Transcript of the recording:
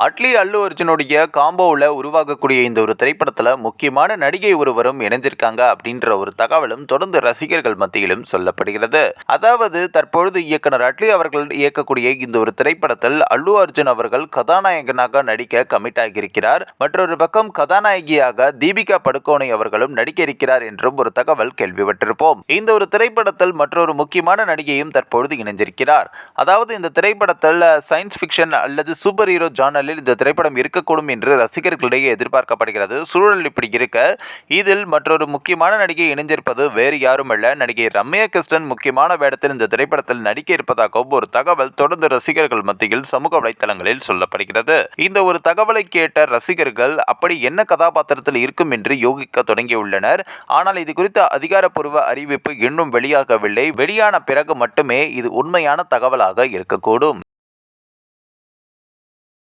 அட்லி அல்லு அர்ஜுனுடைய காம்போவில் உருவாகக்கூடிய இந்த ஒரு திரைப்படத்தில் முக்கியமான நடிகை ஒருவரும் இணைஞ்சிருக்காங்க அப்படின்ற ஒரு தகவலும் தொடர்ந்து ரசிகர்கள் மத்தியிலும் சொல்லப்படுகிறது. அதாவது தற்பொழுது இயக்குனர் அட்லி அவர்கள் இயக்கக்கூடிய இந்த ஒரு திரைப்படத்தில் அல்லு அர்ஜுன் அவர்கள் கதாநாயகனாக நடிக்க கமிட் ஆகியிருக்கிறார். மற்றொரு பக்கம் கதாநாயகியாக தீபிகா படுகோனே அவர்களும் நடிக்க இருக்கிறார் என்றும் ஒரு தகவல் கேள்விப்பட்டிருப்போம். இந்த ஒரு திரைப்படத்தில் மற்றொரு முக்கியமான நடிகையும் தற்பொழுது இணைஞ்சிருக்கிறார். அதாவது இந்த திரைப்படத்தில் சயின்ஸ் ஃபிக்ஷன் அல்லது சூப்பர் ஹீரோ ஜானலில் இந்த திரைப்படம் இருக்கக்கூடும் என்று ரசிகர்களிடையே எதிர்பார்க்கப்படுகிறது. சூழல் இப்படி இருக்க இதில் மற்றொரு முக்கியமான நடிகை இணைஞ்சிருப்பது வேறு யாரும் அல்ல, நடிகை ரம்யா கிருஷ்ணன் முக்கியமான வேடத்தில் இந்த திரைப்படத்தில் நடிக்க இருப்பதாகவும் ஒரு தகவல் தொடர்ந்து ரசிகர்கள் மத்தியில் சமூக வலைதளங்களில் சொல்லப்படுகிறது. இந்த ஒரு தகவலை கேட்ட ரசிகர்கள் அப்படி என்ன கதாபாத்திரத்தில் இருக்கும் என்று யோகிக்க தொடங்கியுள்ளனர். ஆனால் இது குறித்த அதிகாரப்பூர்வ அறிவிப்பு இன்னும் வெளியாகவில்லை. வெளியான பிறகு மட்டுமே இது உண்மையான தகவலாக இருக்கக்கூடும்.